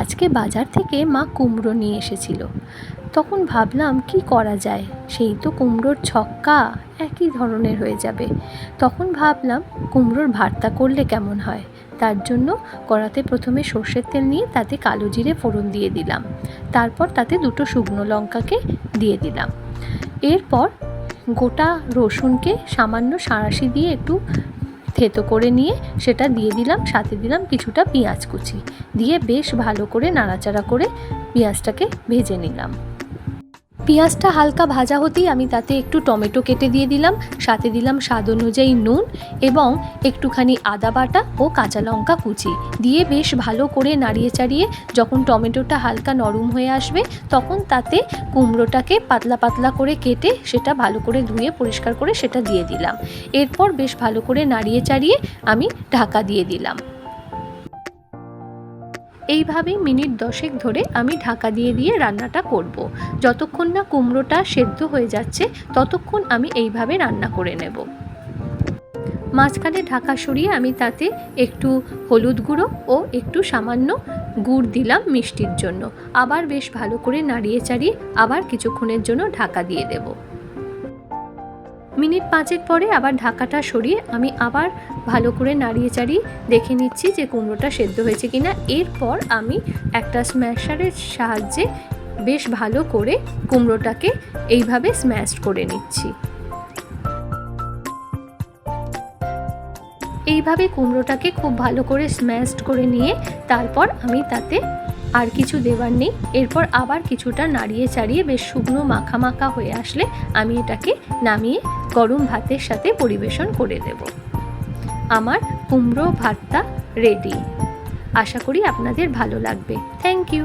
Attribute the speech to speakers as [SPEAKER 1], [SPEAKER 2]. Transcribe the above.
[SPEAKER 1] আজকে বাজার থেকে মা কুমড়ো নিয়ে এসেছিল। তখন ভাবলাম কি করা যায়, সেই তো কুমড়োর ছক্কা একই ধরনের হয়ে যাবে। তখন ভাবলাম কুমড়োর ভর্তা করলে কেমন হয়। তার জন্য কড়াতে প্রথমে সর্ষের তেল নিয়ে তাতে কালো জিরে ফোড়ন দিয়ে দিলাম। তারপর তাতে দুটো শুকনো লঙ্কাকে দিয়ে দিলাম। এরপর গোটা রসুনকে সামান্য সাঁড়াশি দিয়ে একটু থেতো করে নিয়ে সেটা দিয়ে দিলাম। সাথে দিলাম কিছুটা পেঁয়াজ কুচি দিয়ে বেশ ভালো করে নাড়াচাড়া করে পেঁয়াজটাকে ভেজে নিলাম। পেঁয়াজটা হালকা ভাজা হতেই আমি তাতে একটু টমেটো কেটে দিয়ে দিলাম। সাথে দিলাম স্বাদ অনুযায়ী নুন এবং একটুখানি আদা বাটা ও কাঁচা লঙ্কা কুচি দিয়ে বেশ ভালো করে নাড়িয়ে চাড়িয়ে যখন টমেটোটা হালকা নরম হয়ে আসবে তখন তাতে কুমড়োটাকে পাতলা পাতলা করে কেটে সেটা ভালো করে ধুয়ে পরিষ্কার করে সেটা দিয়ে দিলাম। এরপর বেশ ভালো করে নাড়িয়ে চাড়িয়ে আমি ঢাকা দিয়ে দিলাম। এইভাবেই মিনিট 10 ধরে আমি ঢাকা দিয়ে দিয়ে রান্নাটা করব। যতক্ষণ না কুমড়োটা সেদ্ধ হয়ে যাচ্ছে ততক্ষণ আমি এইভাবে রান্না করে নেব। মাঝখানে ঢাকা সরিয়ে আমি তাতে একটু হলুদ গুঁড়ো ও একটু সামান্য গুড় দিলাম মিষ্টির জন্য। আবার বেশ ভালো করে নাড়িয়ে চাড়িয়ে আবার কিছুক্ষণের জন্য ঢাকা দিয়ে দেব। মিনিট 5 পরে আবার ঢাকাটা সরিয়ে আমি আবার ভালো করে নাড়িয়ে চাড়িয়ে দেখে নিচ্ছি যে কুমড়োটা সেদ্ধ হয়েছে কিনা। এরপর আমি একটা স্ম্যাশারের সাহায্যে বেশ ভালো করে কুমড়োটাকে এইভাবে স্ম্যাশ করে নিচ্ছি। এইভাবে কুমড়োটাকে খুব ভালো করে স্ম্যাশ করে নিয়ে তারপর আমি তাতে আর কিছু দেওয়ার নেই। এরপর আবার কিছুটা নাড়িয়ে চাড়িয়ে বেশ শুকনো মাখা মাখা হয়ে আসলে আমি এটাকে নামিয়ে গরম ভাতের সাথে পরিবেশন করে দেব। আমার কুমড়ো ভর্তা রেডি। আশা করি আপনাদের ভালো লাগবে। Thank you.